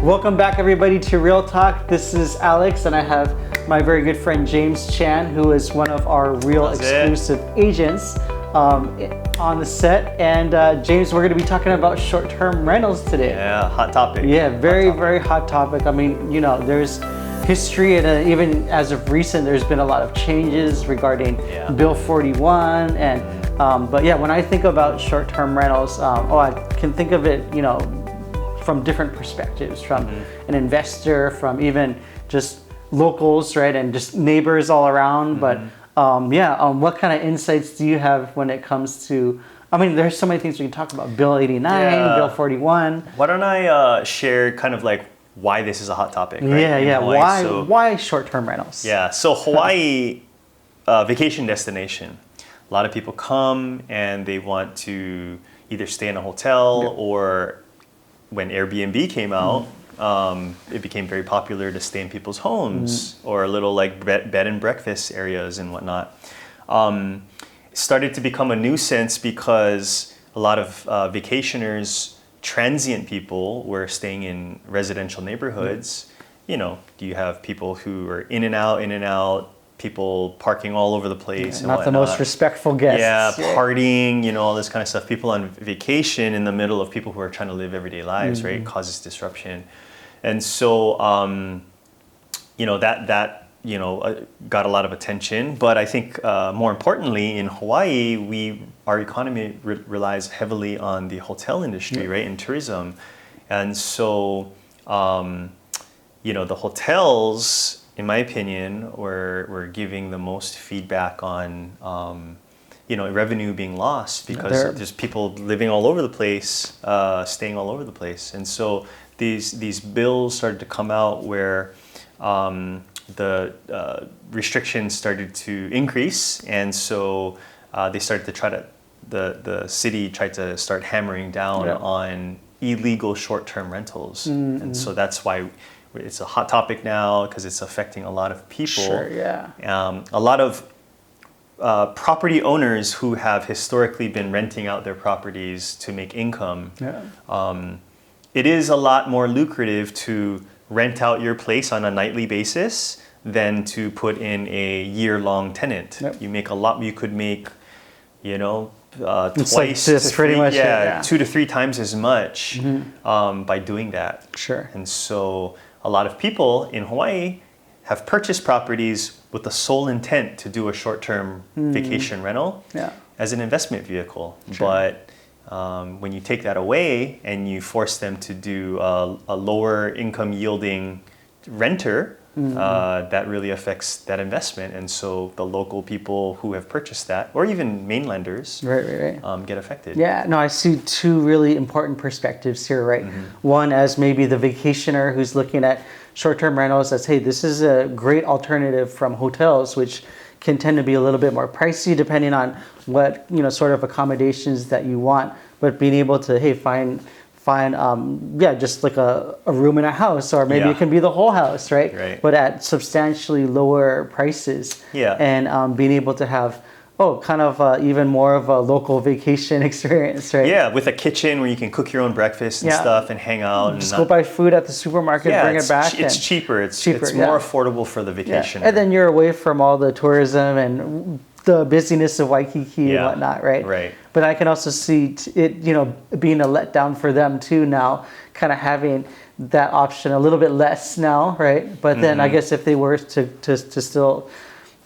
Welcome back, everybody, to Real Talk. This is Alex, and I have my very good friend James Chan, who is one of our real exclusive agents on the set. And James, we're going to be talking about short-term rentals today. Yeah, hot topic. Yeah, very hot topic. I mean, you know, there's history, and even as of recent, there's been a lot of changes regarding Bill 41. And but yeah, when I think about short-term rentals, I can think of it, you know, from different perspectives, from an investor, from even just locals, right, and just neighbors all around. But what kind of insights do you have when it comes to, I mean, there's so many things we can talk about. Bill 89, Bill 41. Why don't I share kind of like why this is a hot topic, right? Why short-term rentals? Yeah, so Hawaii, vacation destination. A lot of people come and they want to either stay in a hotel or when Airbnb came out, it became very popular to stay in people's homes or little like bed and breakfast areas and whatnot. It started to become a nuisance because a lot of vacationers, transient people, were staying in residential neighborhoods. You know, you have people who are in and out, people parking all over the place. Not the most respectful guests. Yeah, partying, you know, all this kind of stuff. People on vacation in the middle of people who are trying to live everyday lives, right? Causes disruption. And so, you know, that got a lot of attention. But I think more importantly, in Hawaii, our economy relies heavily on the hotel industry, right? And tourism. And so, you know, the hotels, in my opinion, we're giving the most feedback on, you know, revenue being lost because there's people living all over the place, staying all over the place. And so these bills started to come out where the restrictions started to increase. And so they started to try to, the city tried to start hammering down on illegal short-term rentals. And so that's why it's a hot topic now, because it's affecting a lot of people. Sure, yeah. A lot of property owners who have historically been renting out their properties to make income. It is a lot more lucrative to rent out your place on a nightly basis than to put in a year-long tenant. You make a lot. You could make, you know, it's twice like this, pretty much. 2 to 3 times as much by doing that. Sure. And so a lot of people in Hawaii have purchased properties with the sole intent to do a short-term vacation rental as an investment vehicle. Sure. But when you take that away and you force them to do a lower income yielding renter, that really affects that investment. And so the local people who have purchased that, or even mainlanders, get affected. Yeah, no, I see two really important perspectives here, right? One, as maybe the vacationer who's looking at short-term rentals, as, hey, this is a great alternative from hotels, which can tend to be a little bit more pricey depending on what, you know, sort of accommodations that you want. But being able to, hey, find just like a room in a house, or maybe it can be the whole house, right? But at substantially lower prices. And being able to have kind of even more of a local vacation experience, right? Yeah, with a kitchen where you can cook your own breakfast and stuff and hang out. Just go buy food at the supermarket, bring it back. It's cheaper. It's more affordable for the vacationer. And then you're away from all the tourism and the busyness of Waikiki and whatnot, right? Right. But I can also see it, you know, being a letdown for them too now, kind of having that option a little bit less now, right? But then I guess if they were to still,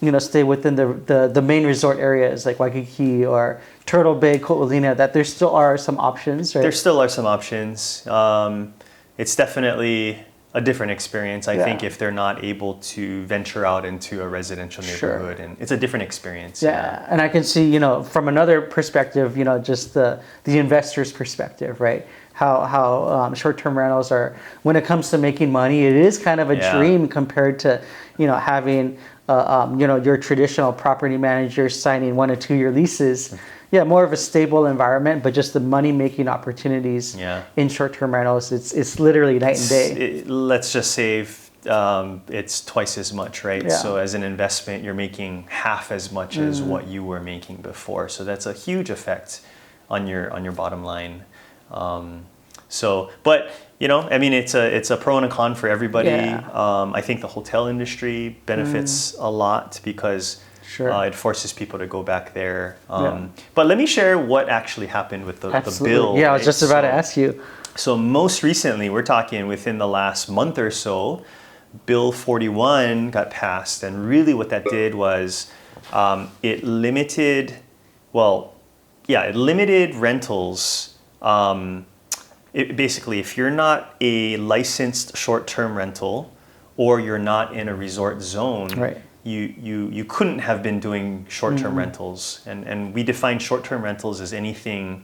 you know, stay within the main resort areas like Waikiki or Turtle Bay, Ko'olina, that there still are some options, right? There still are some options. It's definitely a different experience, I think, if they're not able to venture out into a residential neighborhood. And it's a different experience. Yeah, and I can see, you know, from another perspective, you know, just the investor's perspective, right? How short-term rentals are, when it comes to making money, it is kind of a dream compared to, you know, having, you know, your traditional property manager signing 1 to 2 year leases. More of a stable environment, but just the money-making opportunities in short-term rentals, it's literally night and day. Let's just say it's twice as much, right? So as an investment, you're making half as much as what you were making before. So that's a huge effect on your bottom line. So, but I mean, it's a pro and a con for everybody. Yeah. I think the hotel industry benefits a lot because Sure. it forces people to go back there. Yeah. But let me share what actually happened with the bill. Yeah, I was right? just about to ask you. So most recently, we're talking within the last month or so, Bill 41 got passed, and really what that did was it limited rentals. Basically, if you're not a licensed short-term rental or you're not in a resort zone, Right. you couldn't have been doing short-term rentals. And we define short-term rentals as anything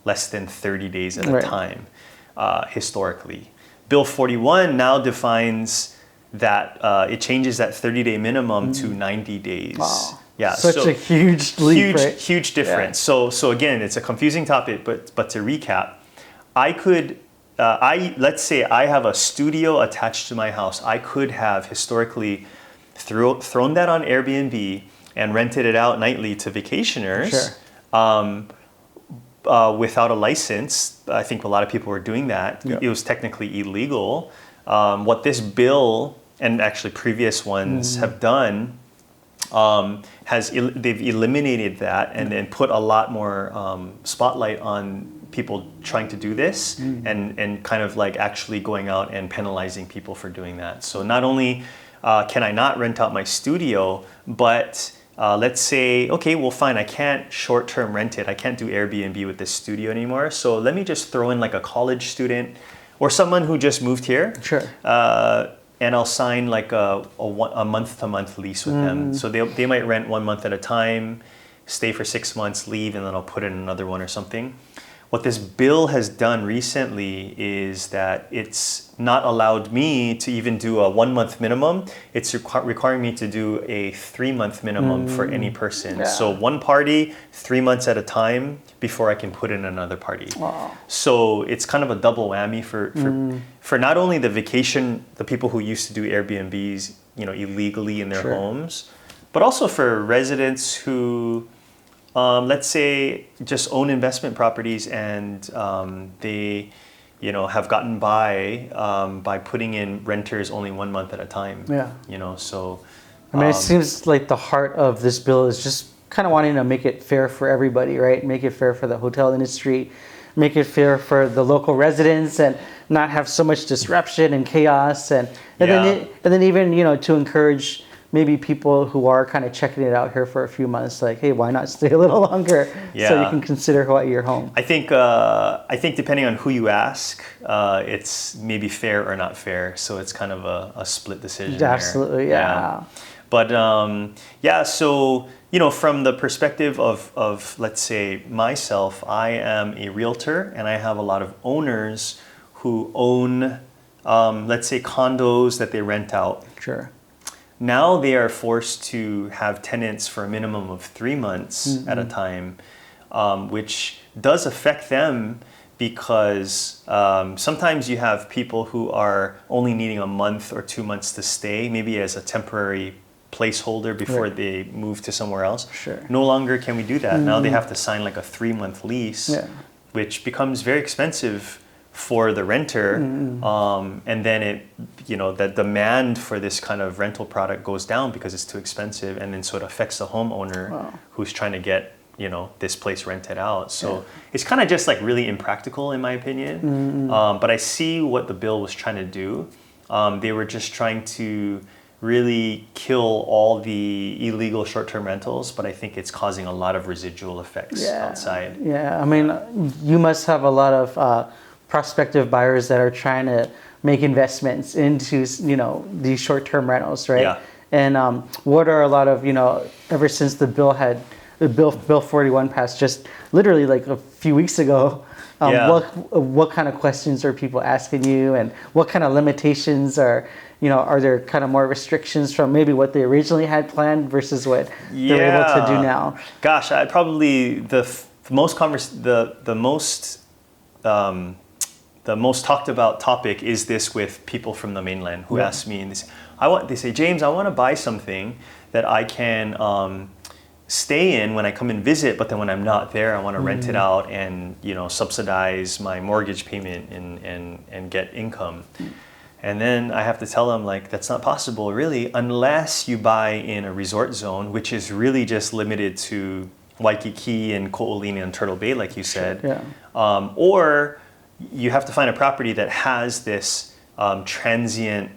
less than 30 days at a time, historically. Bill 41 now defines that it changes that 30-day minimum to 90 days. Wow. Yeah, Such a huge leap, right? Huge difference. So again, it's a confusing topic, but to recap, I could, let's say I have a studio attached to my house. I could have historically thrown that on Airbnb and rented it out nightly to vacationers. Sure. Without a license. I think a lot of people were doing that. Yep. It was technically illegal. What this bill and actually previous ones have done they've eliminated that and then put a lot more spotlight on people trying to do this and kind of like actually going out and penalizing people for doing that. So not only can I not rent out my studio, but let's say, okay, well, fine, I can't short-term rent it. I can't do Airbnb with this studio anymore. So let me just throw in like a college student or someone who just moved here. Sure. And I'll sign like a month-to-month lease with them. So they might rent 1 month at a time, stay for 6 months, leave, and then I'll put in another one or something. What this bill has done recently is that it's not allowed me to even do a 1 month minimum. It's requiring me to do a 3 month minimum for any person. Yeah. So one party, 3 months at a time before I can put in another party. Wow. So it's kind of a double whammy for not only the people who used to do Airbnbs, illegally in their Sure. homes, but also for residents who let's say just own investment properties and they have gotten by putting in renters only 1 month at a time. Yeah. So I mean, it seems like the heart of this bill is just kind of wanting to make it fair for everybody, right? Make it fair for the hotel industry, make it fair for the local residents, and not have so much disruption and chaos, and then even to encourage maybe people who are kind of checking it out here for a few months, like, hey, why not stay a little longer so you can consider Hawaii your home? I think depending on who you ask, it's maybe fair or not fair. So it's kind of a split decision. Absolutely, yeah. But so from the perspective of let's say myself, I am a realtor and I have a lot of owners who own let's say condos that they rent out. Sure. Now they are forced to have tenants for a minimum of 3 months at a time, which does affect them because sometimes you have people who are only needing a month or 2 months to stay, maybe as a temporary placeholder before they move to somewhere else. Sure. No longer can we do that. Now they have to sign like a 3-month lease, which becomes very expensive for the renter, and then the demand for this kind of rental product goes down because it's too expensive, and then so it affects the homeowner who's trying to get this place rented out. So it's kind of just like really impractical in my opinion. But I see what the bill was trying to do. They were just trying to really kill all the illegal short-term rentals, but I think it's causing a lot of residual effects outside. Yeah, I mean, you must have a lot of prospective buyers that are trying to make investments into these short-term rentals, right? Yeah. And what are a lot of ever since the bill 41 passed just literally like a few weeks ago, what kind of questions are people asking you, and what kind of limitations are there kind of more restrictions from maybe what they originally had planned versus what they're able to do now? Gosh, I probably the most talked about topic is this with people from the mainland who ask me, and they say, James, I want to buy something that I can stay in when I come and visit, but then when I'm not there, I want to rent it out and, you know, subsidize my mortgage payment and get income. And then I have to tell them, like, that's not possible, really, unless you buy in a resort zone, which is really just limited to Waikiki and Ko'olina and Turtle Bay, like you said. Yeah. Or you have to find a property that has this transient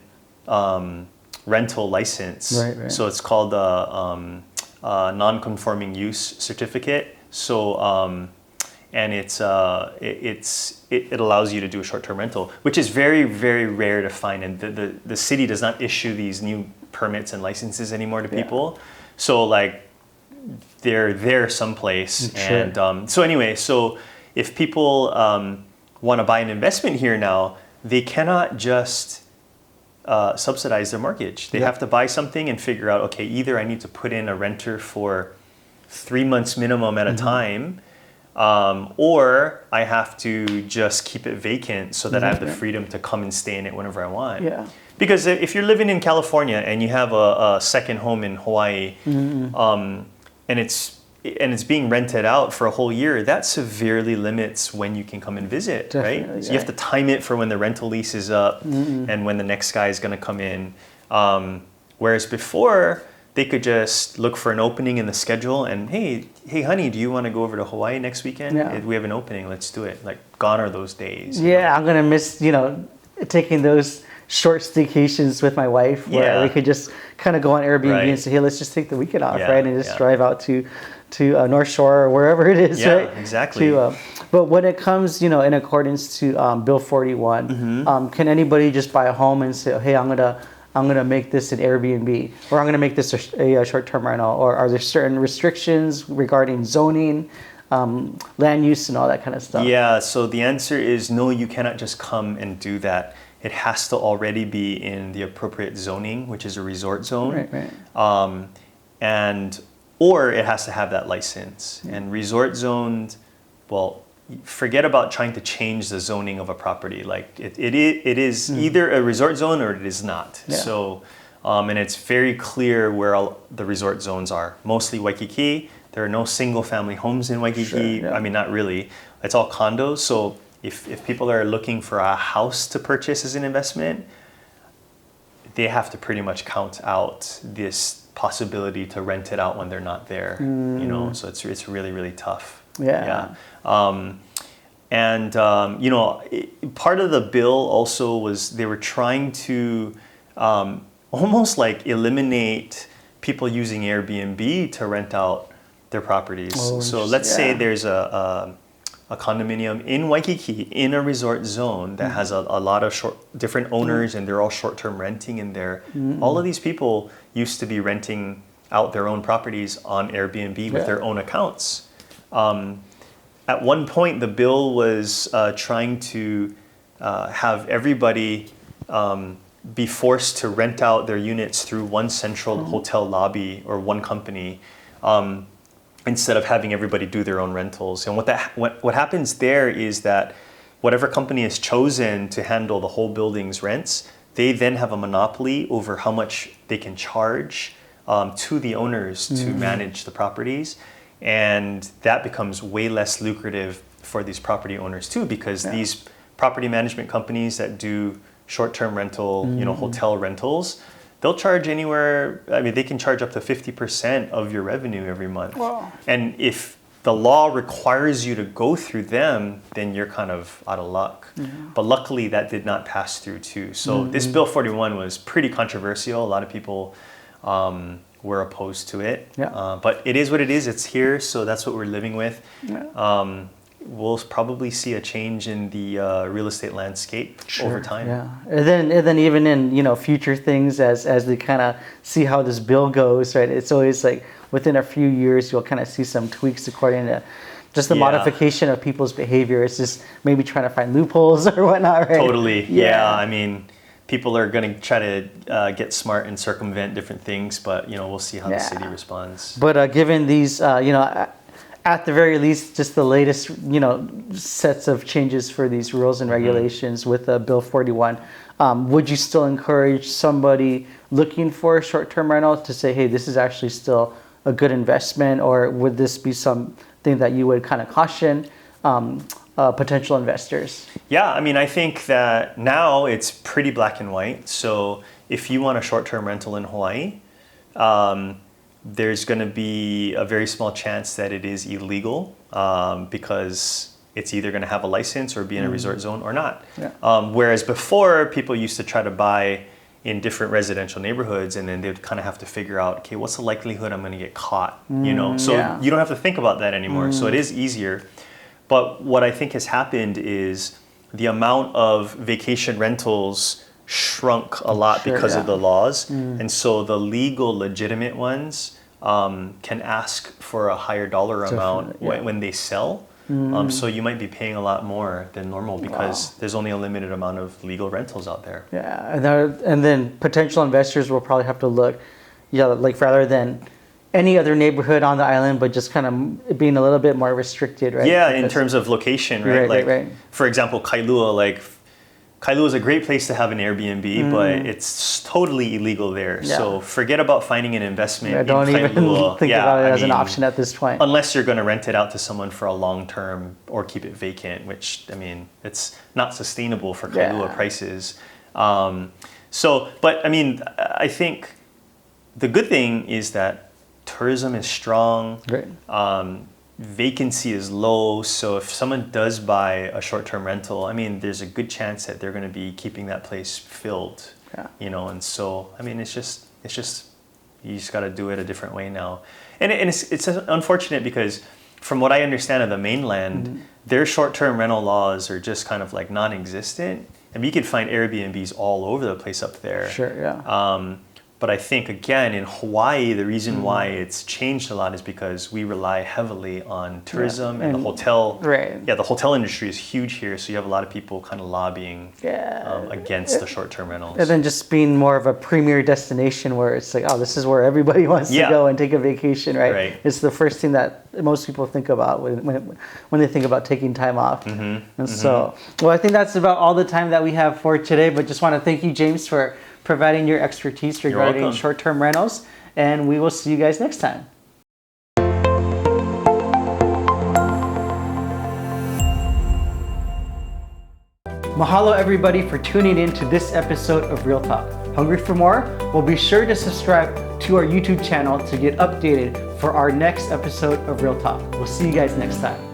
rental license. Right. So it's called a non-conforming use certificate. So and it allows you to do a short-term rental, which is very, very rare to find. And the city does not issue these new permits and licenses anymore to people. So like they're there someplace. Sure. And so anyway, so if people want to buy an investment here now, they cannot just subsidize their mortgage. They have to buy something and figure out, okay, either I need to put in a renter for 3 months minimum at a time, or I have to just keep it vacant so that I have the freedom to come and stay in it whenever I want. Yeah. Because if you're living in California and you have a second home in Hawaii, and it's being rented out for a whole year, that severely limits when you can come and visit, Definitely, right? So you have to time it for when the rental lease is up and when the next guy is going to come in. Whereas before, they could just look for an opening in the schedule and, hey, honey, do you want to go over to Hawaii next weekend? Yeah. We have an opening, let's do it. Like, gone are those days. Yeah, I'm gonna miss, taking those short staycations with my wife where we could just kind of go on Airbnb and say, hey, let's just take the weekend off, right? And just drive out to North Shore or wherever it is, right? Exactly. But when it comes, in accordance to Bill 41, can anybody just buy a home and say, hey, I'm gonna make this an Airbnb, or I'm gonna make this a short-term rental, or are there certain restrictions regarding zoning, land use, and all that kind of stuff? Yeah, so the answer is no, you cannot just come and do that. It has to already be in the appropriate zoning, which is a resort zone. Right. Or it has to have that license. And resort zoned, well, forget about trying to change the zoning of a property. Like it is either a resort zone or it is not. Yeah. So, and it's very clear where all the resort zones are. Mostly Waikiki. There are no single family homes in Waikiki. Sure, yeah. I mean, not really. It's all condos. So if people are looking for a house to purchase as an investment, they have to pretty much count out this possibility to rent it out when they're not there. So it's really, really tough. Yeah. Part of the bill also was they were trying to almost like eliminate people using Airbnb to rent out their properties. So let's say there's a condominium in Waikiki in a resort zone that has a lot of different owners and they're all short-term renting in there. All of these people used to be renting out their own properties on Airbnb with their own accounts. At one point, the bill was trying to have everybody be forced to rent out their units through one central hotel lobby or one company, instead of having everybody do their own rentals. And what happens there is that whatever company is chosen to handle the whole building's rents, they then have a monopoly over how much they can charge to the owners to manage the properties. And that becomes way less lucrative for these property owners too, because these property management companies that do short-term rental, hotel rentals, they'll charge they can charge up to 50% of your revenue every month. Wow. And if the law requires you to go through them, then you're kind of out of luck. But luckily that did not pass through too. So this Bill 41 was pretty controversial. A lot of people were opposed to it. But it is what it is. It's here, so that's what we're living with. We'll probably see a change in the real estate landscape over time. Yeah, and then even in future things as they kind of see how this bill goes, right? It's always like within a few years you'll kind of see some tweaks according to just the modification of people's behavior. It's just maybe trying to find loopholes or whatnot, right? Totally. Yeah. I mean, people are going to try to get smart and circumvent different things, but we'll see how the city responds. But given these, at the very least, just the latest, sets of changes for these rules and regulations with Bill 41, would you still encourage somebody looking for a short-term rental to say, hey, this is actually still a good investment, or would this be something that you would kind of caution potential investors? Yeah, I mean, I think that now it's pretty black and white. So if you want a short-term rental in Hawaii, there's going to be a very small chance that it is illegal because it's either going to have a license or be in a resort zone or not. Yeah. Whereas before, people used to try to buy in different residential neighborhoods, and then they'd kind of have to figure out, okay, what's the likelihood I'm going to get caught? You know, so yeah. you don't have to think about that anymore. So it is easier. But what I think has happened is the amount of vacation rentals shrunk a lot because of the laws. And so the legal, legitimate ones can ask for a higher dollar amount when they sell. So you might be paying a lot more than normal because there's only a limited amount of legal rentals out there. Yeah, and then potential investors will probably have to look, like rather than any other neighborhood on the island, but just kind of being a little bit more restricted, right? Yeah, in terms of location, right? Right. For example, Kailua, Kailua is a great place to have an Airbnb, but it's totally illegal there. Yeah. So forget about finding an investment in don't Kailua. even think about it as an option at this point. Unless you're going to rent it out to someone for a long term or keep it vacant, which, I mean, it's not sustainable for Kailua prices. But I mean, I think the good thing is that tourism is strong. Right. Vacancy is low, so if someone does buy a short-term rental, I mean, there's a good chance that they're going to be keeping that place filled. You know, and so I mean, it's just you just got to do it a different way now, and it's unfortunate because from what I understand of the mainland, their short-term rental laws are just kind of like non-existent. I mean, you could find Airbnbs all over the place up there. Sure. Yeah. But I think, again, in Hawaii, the reason why it's changed a lot is because we rely heavily on tourism and the hotel. Right. Yeah, the hotel industry is huge here, so you have a lot of people kind of lobbying against the short-term rentals. And then just being more of a premier destination where it's like, oh, this is where everybody wants to go and take a vacation, right? It's the first thing that most people think about when they think about taking time off. So, well, I think that's about all the time that we have for today, but just want to thank you, James, for providing your expertise regarding short-term rentals, and we will see you guys next time. Mahalo everybody for tuning in to this episode of Real Talk. Hungry for more? Well, be sure to subscribe to our YouTube channel to get updated for our next episode of Real Talk. We'll see you guys next time.